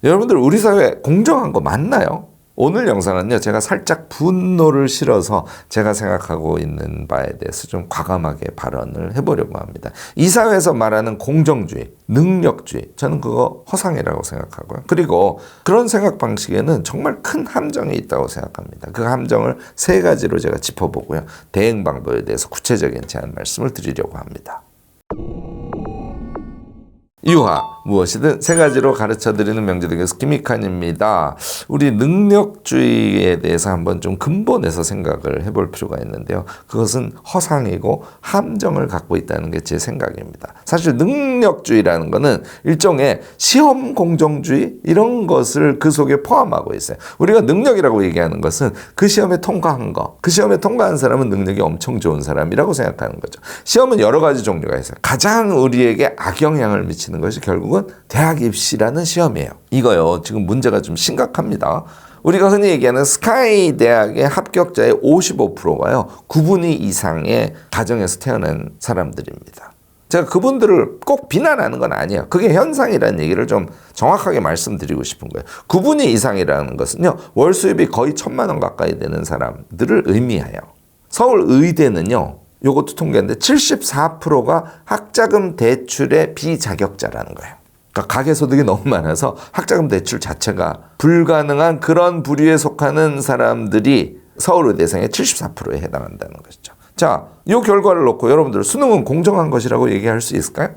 여러분들 우리 사회 공정한 거 맞나요? 오늘 영상은요, 제가 살짝 분노를 실어서 제가 생각하고 있는 바에 대해서 좀 과감하게 발언을 해보려고 합니다. 이 사회에서 말하는 공정주의, 능력주의, 저는 그거 허상이라고 생각하고요. 그리고 그런 생각 방식에는 정말 큰 함정이 있다고 생각합니다. 그 함정을 세 가지로 제가 짚어보고요. 대응 방법에 대해서 구체적인 제안 말씀을 드리려고 합니다. 유하, 무엇이든 세 가지로 가르쳐드리는 명제대교수 김익환입니다. 우리 능력주의에 대해서 한번 좀 근본에서 생각을 해볼 필요가 있는데요. 그것은 허상이고 함정을 갖고 있다는 게 제 생각입니다. 사실 능력주의라는 것은 일종의 시험 공정주의 이런 것을 그 속에 포함하고 있어요. 우리가 능력이라고 얘기하는 것은 그 시험에 통과한 거, 그 시험에 통과한 사람은 능력이 엄청 좋은 사람이라고 생각하는 거죠. 시험은 여러 가지 종류가 있어요. 가장 우리에게 악영향을 미치는 것이 결국은 대학 입시라는 시험이에요. 이거요, 지금 문제가 좀 심각합니다. 우리가 흔히 얘기하는 스카이 대학의 합격자의 55%가요, 9분위 이상의 가정에서 태어난 사람들입니다. 제가 그분들을 꼭 비난하는 건 아니에요. 그게 현상이라는 얘기를 좀 정확하게 말씀드리고 싶은 거예요. 9분위 이상이라는 것은요, 월 수입이 거의 1,000만 원 가까이 되는 사람들을 의미해요. 서울 의대는요, 요것도 통계인데 74%가 학자금 대출의 비자격자라는 거예요. 그러니까 가계소득이 너무 많아서 학자금 대출 자체가 불가능한 그런 부류에 속하는 사람들이 서울의대생의 74%에 해당한다는 것이죠. 자, 이 결과를 놓고 여러분들 수능은 공정한 것이라고 얘기할 수 있을까요?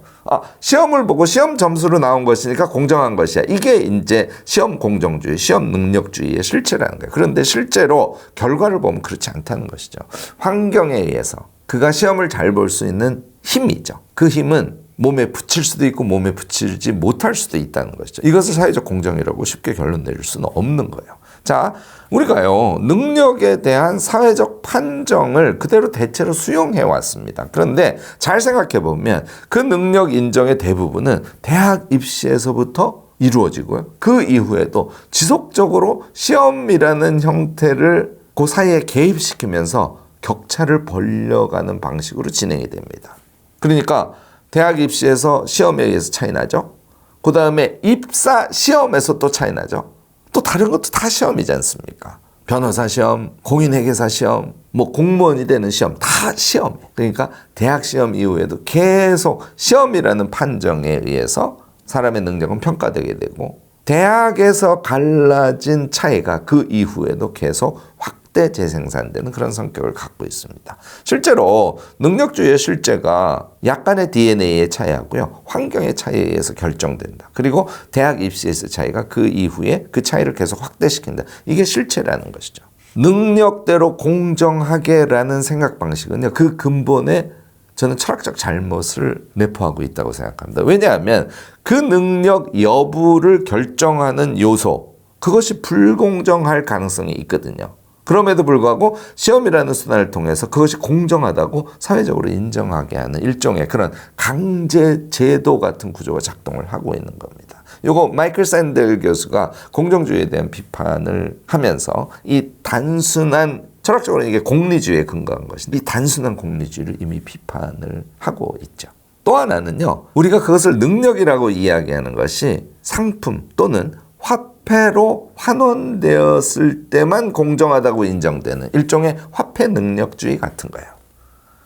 시험을 보고 시험 점수로 나온 것이니까 공정한 것이야. 이게 이제 시험 공정주의, 시험 능력주의의 실체라는 거예요. 그런데 실제로 결과를 보면 그렇지 않다는 것이죠. 환경에 의해서 그가 시험을 잘 볼 수 있는 힘이죠. 그 힘은 몸에 붙일 수도 있고 몸에 붙이지 못할 수도 있다는 것이죠. 이것을 사회적 공정이라고 쉽게 결론 내릴 수는 없는 거예요. 자, 우리가요, 능력에 대한 사회적 판정을 그대로 대체로 수용해 왔습니다. 그런데 잘 생각해 보면 그 능력 인정의 대부분은 대학 입시에서부터 이루어지고요. 그 이후에도 지속적으로 시험이라는 형태를 그 사이에 개입시키면서 격차를 벌려가는 방식으로 진행이 됩니다. 그러니까 대학 입시에서 시험에 의해서 차이 나죠. 그 다음에 입사 시험에서 또 차이 나죠. 또 다른 것도 다 시험이지 않습니까? 변호사 시험, 공인회계사 시험, 공무원이 되는 시험, 다 시험이에요. 그러니까 대학 시험 이후에도 계속 시험이라는 판정에 의해서 사람의 능력은 평가되게 되고, 대학에서 갈라진 차이가 그 이후에도 계속 확대 재생산되는 그런 성격을 갖고 있습니다. 실제로 능력주의의 실제가 약간의 DNA의 차이하고요, 환경의 차이에 의해서 결정된다. 그리고 대학 입시에서의 차이가 그 이후에 그 차이를 계속 확대시킨다. 이게 실체라는 것이죠. 능력대로 공정하게라는 생각 방식은요, 그 근본에 저는 철학적 잘못을 내포하고 있다고 생각합니다. 왜냐하면 그 능력 여부를 결정하는 요소, 그것이 불공정할 가능성이 있거든요. 그럼에도 불구하고 시험이라는 수단을 통해서 그것이 공정하다고 사회적으로 인정하게 하는 일종의 그런 강제 제도 같은 구조가 작동을 하고 있는 겁니다. 요거 마이클 샌델 교수가 공정주의에 대한 비판을 하면서 이 단순한, 철학적으로 이게 공리주의에 근거한 것인데, 이 단순한 공리주의를 이미 비판을 하고 있죠. 또 하나는요, 우리가 그것을 능력이라고 이야기하는 것이 상품 또는 화폐로 환원되었을 때만 공정하다고 인정되는 일종의 화폐 능력주의 같은 거예요.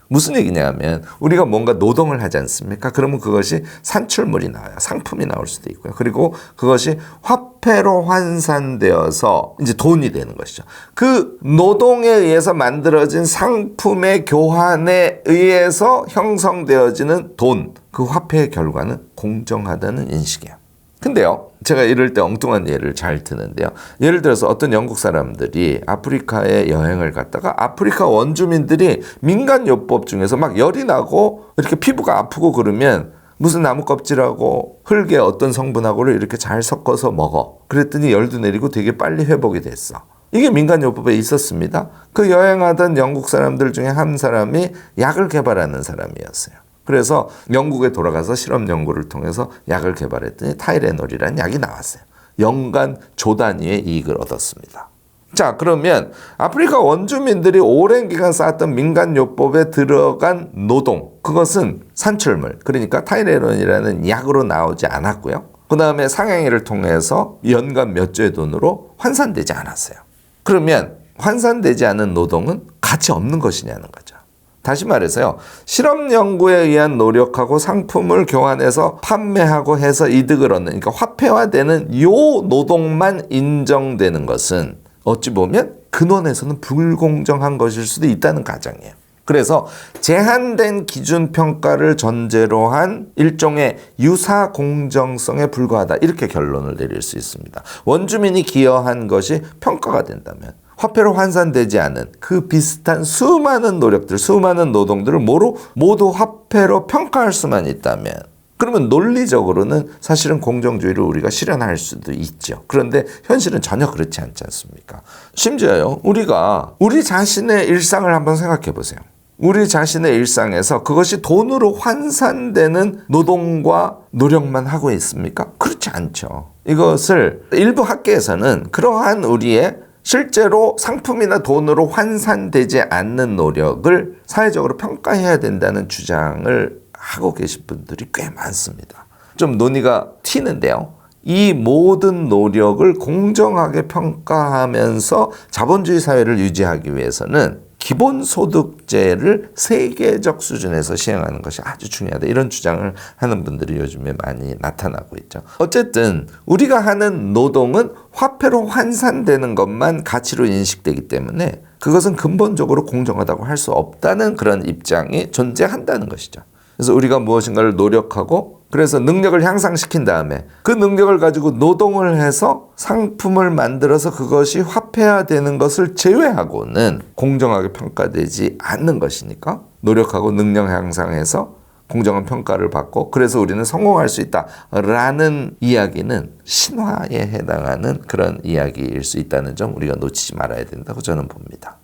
무슨 얘기냐 하면, 우리가 뭔가 노동을 하지 않습니까? 그러면 그것이 산출물이 나와요. 상품이 나올 수도 있고요. 그리고 그것이 화폐로 환산되어서 이제 돈이 되는 것이죠. 그 노동에 의해서 만들어진 상품의 교환에 의해서 형성되어지는 돈, 그 화폐의 결과는 공정하다는 인식이에요. 근데요, 제가 이럴 때 엉뚱한 예를 잘 드는데요. 예를 들어서 어떤 영국 사람들이 아프리카에 여행을 갔다가 아프리카 원주민들이 민간요법 중에서 막 열이 나고 이렇게 피부가 아프고 그러면 무슨 나무 껍질하고 흙에 어떤 성분하고를 이렇게 잘 섞어서 먹어. 그랬더니 열도 내리고 되게 빨리 회복이 됐어. 이게 민간요법에 있었습니다. 그 여행하던 영국 사람들 중에 한 사람이 약을 개발하는 사람이었어요. 그래서 영국에 돌아가서 실험 연구를 통해서 약을 개발했더니 타이레놀이라는 약이 나왔어요. 연간 조 단위의 이익을 얻었습니다. 자, 그러면 아프리카 원주민들이 오랜 기간 쌓았던 민간요법에 들어간 노동, 그것은 산출물, 그러니까 타이레놀이라는 약으로 나오지 않았고요. 그 다음에 상행위를 통해서 연간 몇 조의 돈으로 환산되지 않았어요. 그러면 환산되지 않은 노동은 가치 없는 것이냐는 거죠. 다시 말해서요. 실험 연구에 의한 노력하고 상품을 교환해서 판매하고 해서 이득을 얻는, 그러니까 화폐화되는 요 노동만 인정되는 것은 어찌 보면 근원에서는 불공정한 것일 수도 있다는 가정이에요. 그래서 제한된 기준 평가를 전제로 한 일종의 유사 공정성에 불과하다, 이렇게 결론을 내릴 수 있습니다. 원주민이 기여한 것이 평가가 된다면 화폐로 환산되지 않은 그 비슷한 수많은 노력들, 수많은 노동들을 모두 화폐로 평가할 수만 있다면, 그러면 논리적으로는 사실은 공정주의를 우리가 실현할 수도 있죠. 그런데 현실은 전혀 그렇지 않지 않습니까? 심지어요, 우리가 우리 자신의 일상을 한번 생각해 보세요. 우리 자신의 일상에서 그것이 돈으로 환산되는 노동과 노력만 하고 있습니까? 그렇지 않죠. 이것을 일부 학계에서는 그러한 우리의 실제로 상품이나 돈으로 환산되지 않는 노력을 사회적으로 평가해야 된다는 주장을 하고 계신 분들이 꽤 많습니다. 좀 논의가 튀는데요. 이 모든 노력을 공정하게 평가하면서 자본주의 사회를 유지하기 위해서는 기본소득제를 세계적 수준에서 시행하는 것이 아주 중요하다, 이런 주장을 하는 분들이 요즘에 많이 나타나고 있죠. 어쨌든 우리가 하는 노동은 화폐로 환산되는 것만 가치로 인식되기 때문에 그것은 근본적으로 공정하다고 할 수 없다는 그런 입장이 존재한다는 것이죠. 그래서 우리가 무엇인가를 노력하고 그래서 능력을 향상시킨 다음에 그 능력을 가지고 노동을 해서 상품을 만들어서 그것이 화폐화되는 것을 제외하고는 공정하게 평가되지 않는 것이니까, 노력하고 능력 향상해서 공정한 평가를 받고 그래서 우리는 성공할 수 있다라는 이야기는 신화에 해당하는 그런 이야기일 수 있다는 점 우리가 놓치지 말아야 된다고 저는 봅니다.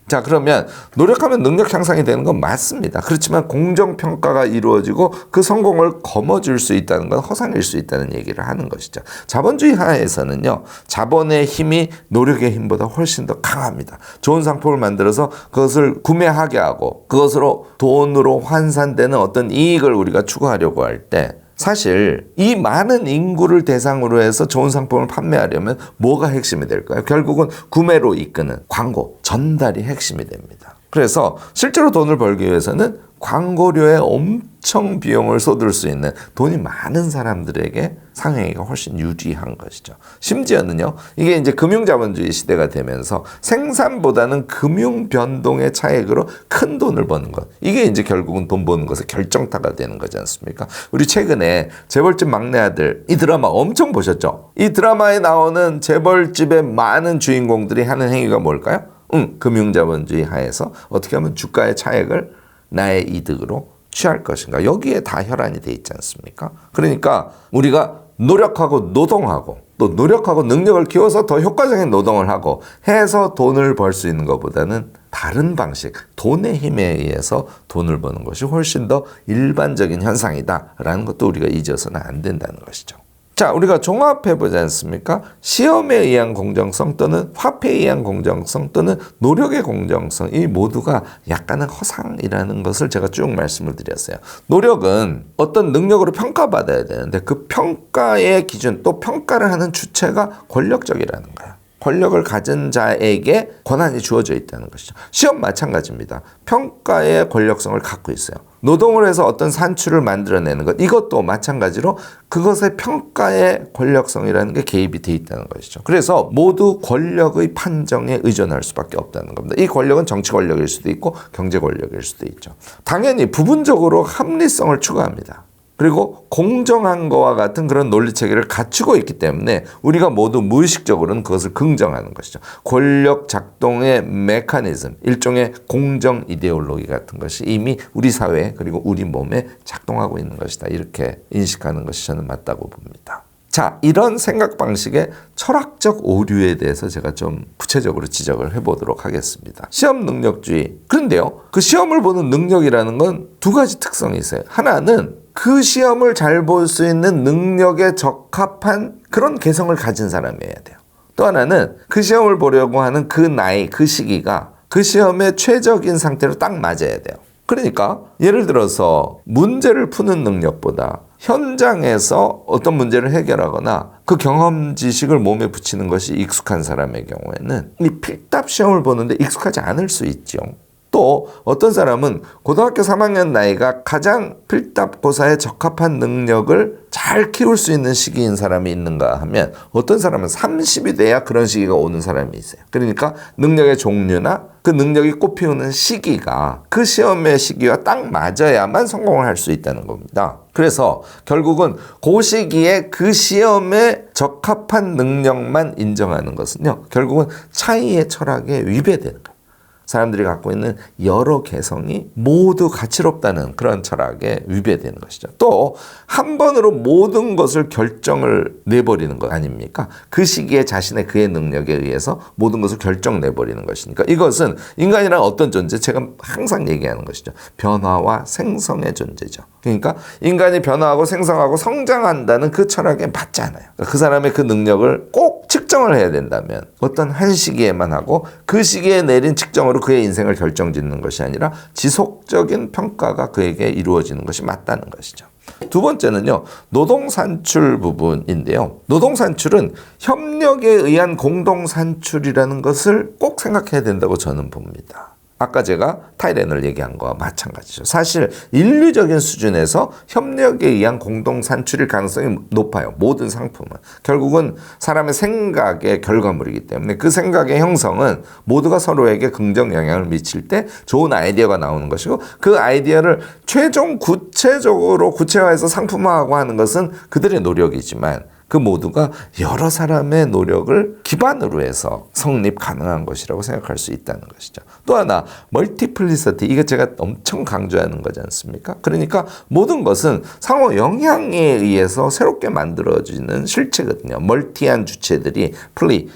자, 그러면 노력하면 능력 향상이 되는 건 맞습니다. 그렇지만 공정평가가 이루어지고 그 성공을 거머쥘 수 있다는 건 허상일 수 있다는 얘기를 하는 것이죠. 자본주의 하에서는요, 자본의 힘이 노력의 힘보다 훨씬 더 강합니다. 좋은 상품을 만들어서 그것을 구매하게 하고 그것으로 돈으로 환산되는 어떤 이익을 우리가 추구하려고 할 때 사실 이 많은 인구를 대상으로 해서 좋은 상품을 판매하려면 뭐가 핵심이 될까요? 결국은 구매로 이끄는 광고, 전달이 핵심이 됩니다. 그래서 실제로 돈을 벌기 위해서는 광고료에 엄청 비용을 쏟을 수 있는 돈이 많은 사람들에게 상행위가 훨씬 유리한 것이죠. 심지어는요, 이게 이제 금융자본주의 시대가 되면서 생산보다는 금융 변동의 차익으로 큰 돈을 버는 것, 이게 이제 결국은 돈 버는 것의 결정타가 되는 거지 않습니까? 우리 최근에 재벌집 막내 아들, 이 드라마 엄청 보셨죠? 이 드라마에 나오는 재벌집의 많은 주인공들이 하는 행위가 뭘까요? 금융자본주의 하에서 어떻게 하면 주가의 차익을 나의 이득으로 취할 것인가, 여기에 다 혈안이 돼 있지 않습니까? 그러니까 우리가 노력하고 노동하고 또 노력하고 능력을 키워서 더 효과적인 노동을 하고 해서 돈을 벌 수 있는 것보다는 다른 방식, 돈의 힘에 의해서 돈을 버는 것이 훨씬 더 일반적인 현상이다라는 것도 우리가 잊어서는 안 된다는 것이죠. 자, 우리가 종합해보지 않습니까? 시험에 의한 공정성 또는 화폐에 의한 공정성 또는 노력의 공정성, 이 모두가 약간은 허상이라는 것을 제가 쭉 말씀을 드렸어요. 노력은 어떤 능력으로 평가받아야 되는데 그 평가의 기준, 또 평가를 하는 주체가 권력적이라는 거예요. 권력을 가진 자에게 권한이 주어져 있다는 것이죠. 시험 마찬가지입니다. 평가의 권력성을 갖고 있어요. 노동을 해서 어떤 산출을 만들어내는 것, 이것도 마찬가지로 그것의 평가의 권력성이라는 게 개입이 돼 있다는 것이죠. 그래서 모두 권력의 판정에 의존할 수밖에 없다는 겁니다. 이 권력은 정치 권력일 수도 있고 경제 권력일 수도 있죠. 당연히 부분적으로 합리성을 추구합니다. 그리고 공정한 거와 같은 그런 논리체계를 갖추고 있기 때문에 우리가 모두 무의식적으로는 그것을 긍정하는 것이죠. 권력 작동의 메커니즘, 일종의 공정 이데올로기 같은 것이 이미 우리 사회에 그리고 우리 몸에 작동하고 있는 것이다, 이렇게 인식하는 것이 저는 맞다고 봅니다. 자, 이런 생각 방식의 철학적 오류에 대해서 제가 좀 구체적으로 지적을 해보도록 하겠습니다. 시험 능력주의. 그런데요, 그 시험을 보는 능력이라는 건 두 가지 특성이 있어요. 하나는 그 시험을 잘 볼 수 있는 능력에 적합한 그런 개성을 가진 사람이어야 돼요. 또 하나는 그 시험을 보려고 하는 그 나이, 그 시기가 그 시험의 최적인 상태로 딱 맞아야 돼요. 그러니까 예를 들어서 문제를 푸는 능력보다 현장에서 어떤 문제를 해결하거나 그 경험 지식을 몸에 붙이는 것이 익숙한 사람의 경우에는 이 필답 시험을 보는데 익숙하지 않을 수 있죠. 또 어떤 사람은 고등학교 3학년 나이가 가장 필답고사에 적합한 능력을 잘 키울 수 있는 시기인 사람이 있는가 하면 어떤 사람은 30이 돼야 그런 시기가 오는 사람이 있어요. 그러니까 능력의 종류나 그 능력이 꽃피우는 시기가 그 시험의 시기와 딱 맞아야만 성공을 할 수 있다는 겁니다. 그래서 결국은 그 시기에 그 시험에 적합한 능력만 인정하는 것은요, 결국은 차이의 철학에 위배되는 거예요. 사람들이 갖고 있는 여러 개성이 모두 가치롭다는 그런 철학에 위배되는 것이죠. 또 한 번으로 모든 것을 결정을 내버리는 것 아닙니까? 그 시기에 자신의 그의 능력에 의해서 모든 것을 결정 내버리는 것이니까 이것은 인간이란 어떤 존재? 제가 항상 얘기하는 것이죠. 변화와 생성의 존재죠. 그러니까 인간이 변화하고 생성하고 성장한다는 그 철학에 맞지 않아요. 그 사람의 그 능력을 꼭 측정을 해야 된다면 어떤 한 시기에만 하고 그 시기에 내린 측정으로 그의 인생을 결정짓는 것이 아니라 지속적인 평가가 그에게 이루어지는 것이 맞다는 것이죠. 두 번째는요, 노동산출 부분인데요. 노동산출은 협력에 의한 공동산출이라는 것을 꼭 생각해야 된다고 저는 봅니다. 아까 제가 타이레놀 얘기한 거와 마찬가지죠. 사실 인류적인 수준에서 협력에 의한 공동 산출일 가능성이 높아요. 모든 상품은. 결국은 사람의 생각의 결과물이기 때문에 그 생각의 형성은 모두가 서로에게 긍정 영향을 미칠 때 좋은 아이디어가 나오는 것이고 그 아이디어를 최종 구체적으로 구체화해서 상품화하고 하는 것은 그들의 노력이지만 그 모두가 여러 사람의 노력을 기반으로 해서 성립 가능한 것이라고 생각할 수 있다는 것이죠. 또 하나, 멀티플리시티. 이게 제가 엄청 강조하는 거지 않습니까? 그러니까 모든 것은 상호 영향에 의해서 새롭게 만들어지는 실체거든요. 멀티한 주체들이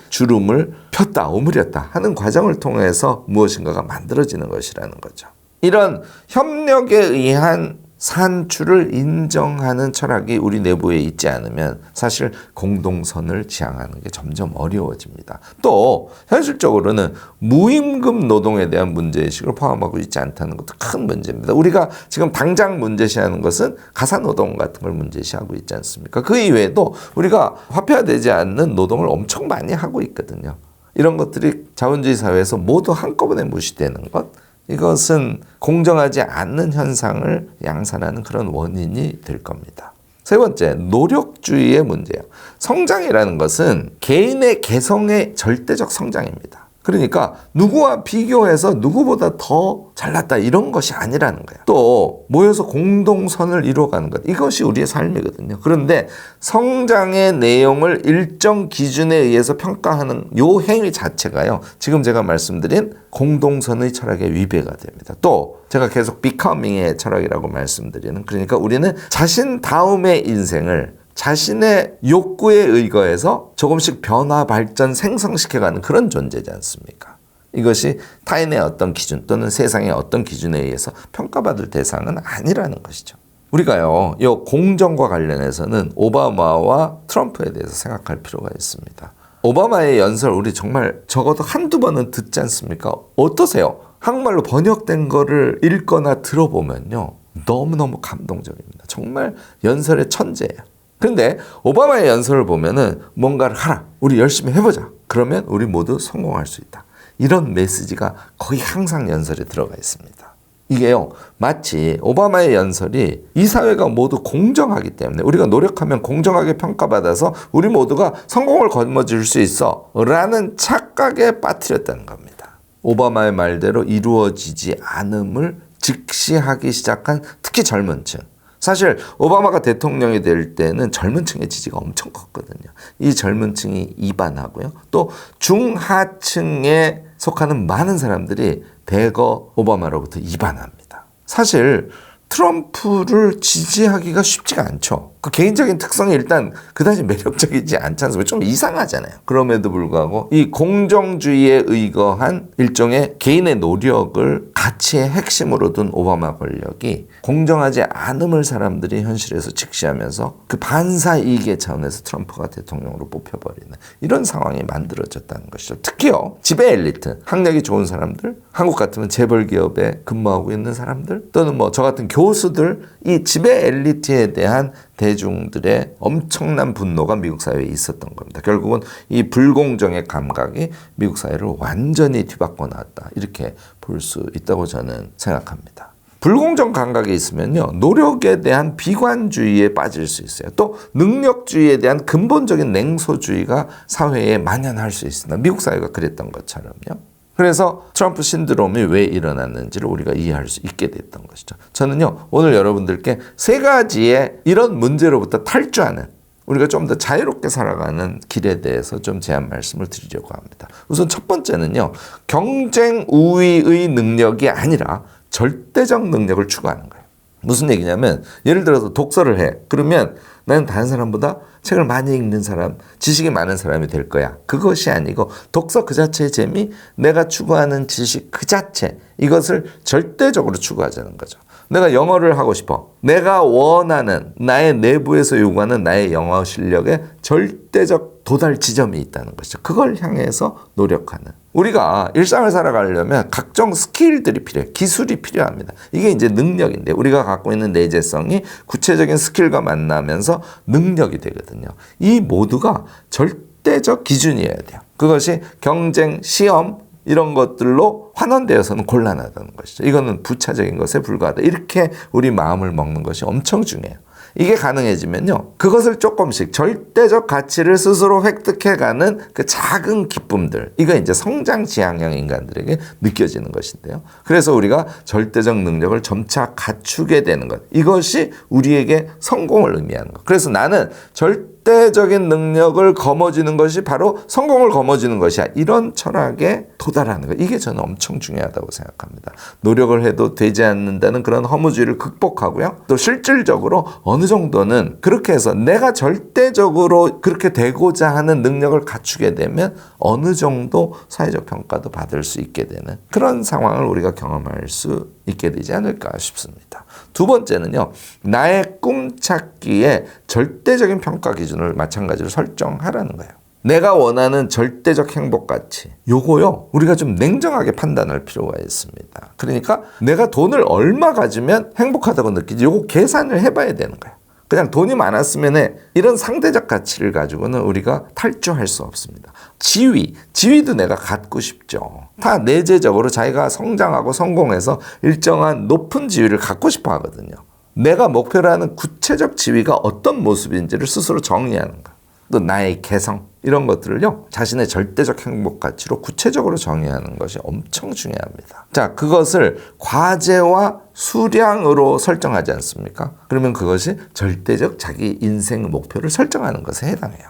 주름을 폈다, 오므렸다 하는 과정을 통해서 무엇인가가 만들어지는 것이라는 거죠. 이런 협력에 의한 산출을 인정하는 철학이 우리 내부에 있지 않으면 사실 공동선을 지향하는 게 점점 어려워집니다. 또 현실적으로는 무임금 노동에 대한 문제의식을 포함하고 있지 않다는 것도 큰 문제입니다. 우리가 지금 당장 문제시하는 것은 가사노동 같은 걸 문제시하고 있지 않습니까? 그 이외에도 우리가 화폐화되지 않는 노동을 엄청 많이 하고 있거든요. 이런 것들이 자본주의 사회에서 모두 한꺼번에 무시되는 것, 이것은 공정하지 않는 현상을 양산하는 그런 원인이 될 겁니다. 세 번째, 노력주의의 문제예요. 성장이라는 것은 개인의 개성의 절대적 성장입니다. 그러니까 누구와 비교해서 누구보다 더 잘났다 이런 것이 아니라는 거예요. 또 모여서 공동선을 이루어가는 것, 이것이 우리의 삶이거든요. 그런데 성장의 내용을 일정 기준에 의해서 평가하는 요 행위 자체가요, 지금 제가 말씀드린 공동선의 철학에 위배가 됩니다. 또 제가 계속 비커밍의 철학이라고 말씀드리는, 그러니까 우리는 자신 다음의 인생을 자신의 욕구에 의거해서 조금씩 변화, 발전, 생성시켜가는 그런 존재지 않습니까? 이것이 타인의 어떤 기준 또는 세상의 어떤 기준에 의해서 평가받을 대상은 아니라는 것이죠. 우리가요, 이 공정과 관련해서는 오바마와 트럼프에 대해서 생각할 필요가 있습니다. 오바마의 연설 우리 정말 적어도 한두 번은 듣지 않습니까? 어떠세요? 한국말로 번역된 거를 읽거나 들어보면요, 너무너무 감동적입니다. 정말 연설의 천재예요. 그런데 오바마의 연설을 보면은 뭔가를 하라, 우리 열심히 해보자, 그러면 우리 모두 성공할 수 있다, 이런 메시지가 거의 항상 연설에 들어가 있습니다. 이게요, 마치 오바마의 연설이 이 사회가 모두 공정하기 때문에 우리가 노력하면 공정하게 평가받아서 우리 모두가 성공을 거머쥘 수 있어 라는 착각에 빠뜨렸다는 겁니다. 오바마의 말대로 이루어지지 않음을 직시하기 시작한 특히 젊은 층, 사실 오바마가 대통령이 될 때는 젊은 층의 지지가 엄청 컸거든요. 이 젊은 층이 이반하고요, 또 중하층에 속하는 많은 사람들이 대거 오바마로부터 이반합니다. 사실 트럼프를 지지하기가 쉽지가 않죠. 그 개인적인 특성이 일단 그다지 매력적이지 않지 않습니까? 좀 이상하잖아요. 그럼에도 불구하고 이 공정주의에 의거한 일종의 개인의 노력을 가치의 핵심으로 둔 오바마 권력이 공정하지 않음을 사람들이 현실에서 직시하면서 그 반사이익의 차원에서 트럼프가 대통령으로 뽑혀버리는 이런 상황이 만들어졌다는 것이죠. 특히요, 지배 엘리트, 학력이 좋은 사람들, 한국 같으면 재벌 기업에 근무하고 있는 사람들, 또는 뭐 저 같은 교수들, 이 지배 엘리트에 대한 대중들의 엄청난 분노가 미국 사회에 있었던 겁니다. 결국은 이 불공정의 감각이 미국 사회를 완전히 뒤바꿔 놨다, 이렇게 볼 수 있다고 저는 생각합니다. 불공정 감각이 있으면요, 노력에 대한 비관주의에 빠질 수 있어요. 또 능력주의에 대한 근본적인 냉소주의가 사회에 만연할 수 있습니다. 미국 사회가 그랬던 것처럼요. 그래서 트럼프 신드롬이 왜 일어났는지를 우리가 이해할 수 있게 됐던 것이죠. 저는요, 오늘 여러분들께 세 가지의 이런 문제로부터 탈주하는, 우리가 좀 더 자유롭게 살아가는 길에 대해서 좀 제안 말씀을 드리려고 합니다. 우선 첫 번째는요, 경쟁 우위의 능력이 아니라 절대적 능력을 추구하는 거예요. 무슨 얘기냐면, 예를 들어서 독서를 해. 그러면 나는 다른 사람보다 책을 많이 읽는 사람, 지식이 많은 사람이 될 거야. 그것이 아니고 독서 그 자체의 재미, 내가 추구하는 지식 그 자체, 이것을 절대적으로 추구하자는 거죠. 내가 영어를 하고 싶어. 내가 원하는, 나의 내부에서 요구하는 나의 영어 실력에 절대적 도달 지점이 있다는 것이죠. 그걸 향해서 노력하는. 우리가 일상을 살아가려면 각종 스킬들이 필요해요. 기술이 필요합니다. 이게 이제 능력인데, 우리가 갖고 있는 내재성이 구체적인 스킬과 만나면서 능력이 되거든요. 이 모두가 절대적 기준이어야 돼요. 그것이 경쟁, 시험, 이런 것들로 환원되어서는 곤란하다는 것이죠. 이거는 부차적인 것에 불과하다. 이렇게 우리 마음을 먹는 것이 엄청 중요해요. 이게 가능해지면요, 그것을 조금씩 절대적 가치를 스스로 획득해가는 그 작은 기쁨들, 이거 이제 성장 지향형 인간들에게 느껴지는 것인데요. 그래서 우리가 절대적 능력을 점차 갖추게 되는 것, 이것이 우리에게 성공을 의미하는 것. 그래서 나는 절대적인 능력을 거머쥐는 것이 바로 성공을 거머쥐는 것이야, 이런 철학에 도달하는 것, 이게 저는 엄청 중요하다고 생각합니다. 노력을 해도 되지 않는다는 그런 허무주의를 극복하고요, 또 실질적으로 어느 정도는 그렇게 해서 내가 절대적으로 그렇게 되고자 하는 능력을 갖추게 되면 어느 정도 사회적 평가도 받을 수 있게 되는 그런 상황을 우리가 경험할 수 있게 되지 않을까 싶습니다. 두 번째는요, 나의 꿈 찾기에 절대적인 평가 기준을 마찬가지로 설정하라는 거예요. 내가 원하는 절대적 행복 가치, 요거요, 우리가 좀 냉정하게 판단할 필요가 있습니다. 그러니까 내가 돈을 얼마 가지면 행복하다고 느끼지, 요거 계산을 해봐야 되는 거예요. 그냥 돈이 많았으면 이런 상대적 가치를 가지고는 우리가 탈주할 수 없습니다. 지위도 내가 갖고 싶죠. 다 내재적으로 자기가 성장하고 성공해서 일정한 높은 지위를 갖고 싶어 하거든요. 내가 목표로 하는 구체적 지위가 어떤 모습인지를 스스로 정의하는 것, 또 나의 개성, 이런 것들을요, 자신의 절대적 행복 가치로 구체적으로 정의하는 것이 엄청 중요합니다. 자, 그것을 과제와 수량으로 설정하지 않습니까? 그러면 그것이 절대적 자기 인생 목표를 설정하는 것에 해당해요.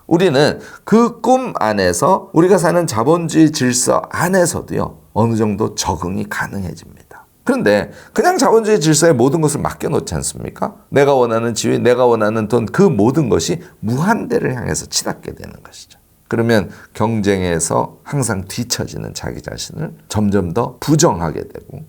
우리는 그 꿈 안에서, 우리가 사는 자본주의 질서 안에서도요, 어느 정도 적응이 가능해집니다. 그런데 그냥 자본주의 질서에 모든 것을 맡겨놓지 않습니까? 내가 원하는 지위, 내가 원하는 돈, 그 모든 것이 무한대를 향해서 치닫게 되는 것이죠. 그러면 경쟁에서 항상 뒤처지는 자기 자신을 점점 더 부정하게 되고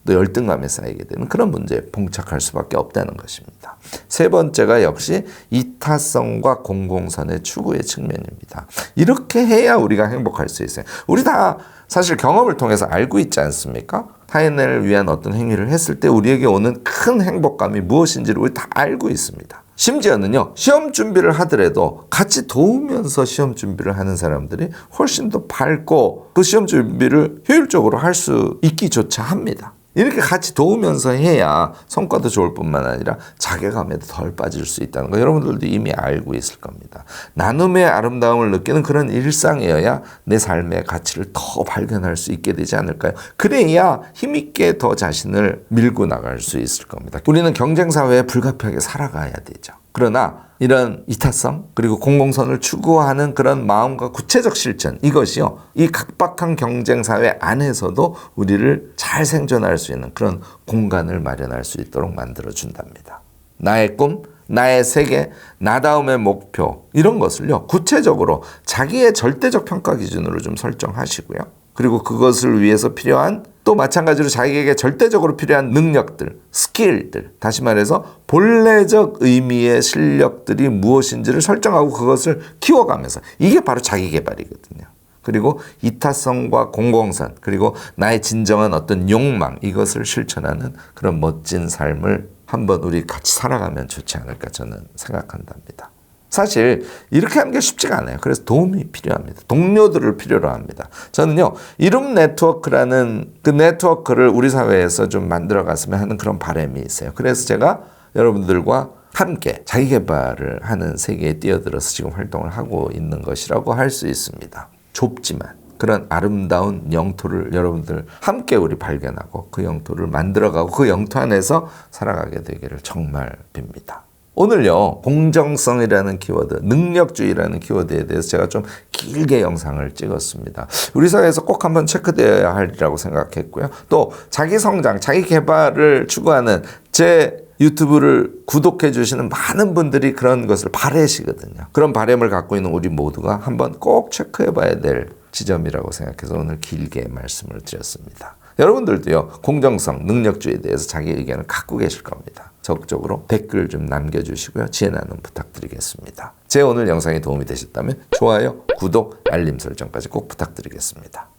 또 열등감에 쌓이게 되는 그런 문제에 봉착할 수밖에 없다는 것입니다. 세 번째가 역시 이타성과 공공선의 추구의 측면입니다. 이렇게 해야 우리가 행복할 수 있어요. 우리 다 사실 경험을 통해서 알고 있지 않습니까? 타인을 위한 어떤 행위를 했을 때 우리에게 오는 큰 행복감이 무엇인지를 우리 다 알고 있습니다. 심지어는요, 시험 준비를 하더라도 같이 도우면서 시험 준비를 하는 사람들이 훨씬 더 밝고 그 시험 준비를 효율적으로 할 수 있기조차 합니다. 이렇게 같이 도우면서 해야 성과도 좋을 뿐만 아니라 자괴감에도 덜 빠질 수 있다는 거 여러분들도 이미 알고 있을 겁니다. 나눔의 아름다움을 느끼는 그런 일상이어야 내 삶의 가치를 더 발견할 수 있게 되지 않을까요? 그래야 힘있게 더 자신을 밀고 나갈 수 있을 겁니다. 우리는 경쟁사회에 불가피하게 살아가야 되죠. 그러나 이런 이타성 그리고 공공선을 추구하는 그런 마음과 구체적 실천, 이것이요, 이 각박한 경쟁사회 안에서도 우리를 잘 생존할 수 있는 그런 공간을 마련할 수 있도록 만들어준답니다. 나의 꿈, 나의 세계, 나다움의 목표 이런 것을요 구체적으로 자기의 절대적 평가 기준으로 좀 설정하시고요. 그리고 그것을 위해서 필요한 또 마찬가지로 자기에게 절대적으로 필요한 능력들, 스킬들, 다시 말해서 본래적 의미의 실력들이 무엇인지를 설정하고 그것을 키워가면서 이게 바로 자기 개발이거든요. 그리고 이타성과 공공선, 그리고 나의 진정한 어떤 욕망 이것을 실천하는 그런 멋진 삶을 한번 우리 같이 살아가면 좋지 않을까 저는 생각한답니다. 사실 이렇게 하는 게 쉽지가 않아요. 그래서 도움이 필요합니다. 동료들을 필요로 합니다. 저는요 이룸 네트워크라는 그 네트워크를 우리 사회에서 좀 만들어 갔으면 하는 그런 바람이 있어요. 그래서 제가 여러분들과 함께 자기 개발을 하는 세계에 뛰어들어서 지금 활동을 하고 있는 것이라고 할 수 있습니다. 좁지만 그런 아름다운 영토를 여러분들 함께 우리 발견하고 그 영토를 만들어가고 그 영토 안에서 살아가게 되기를 정말 빕니다. 오늘요 공정성이라는 키워드, 능력주의라는 키워드에 대해서 제가 좀 길게 영상을 찍었습니다. 우리 사회에서 꼭 한번 체크되어야 하리라고 생각했고요. 또 자기 성장, 자기 개발을 추구하는 제 유튜브를 구독해 주시는 많은 분들이 그런 것을 바라시거든요. 그런 바람을 갖고 있는 우리 모두가 한번 꼭 체크해 봐야 될 지점이라고 생각해서 오늘 길게 말씀을 드렸습니다. 여러분들도요 공정성, 능력주의에 대해서 자기 의견을 갖고 계실 겁니다. 적극적으로 댓글 좀 남겨주시고요. 지혜 나눔 부탁드리겠습니다. 제 오늘 영상이 도움이 되셨다면 좋아요, 구독, 알림 설정까지 꼭 부탁드리겠습니다.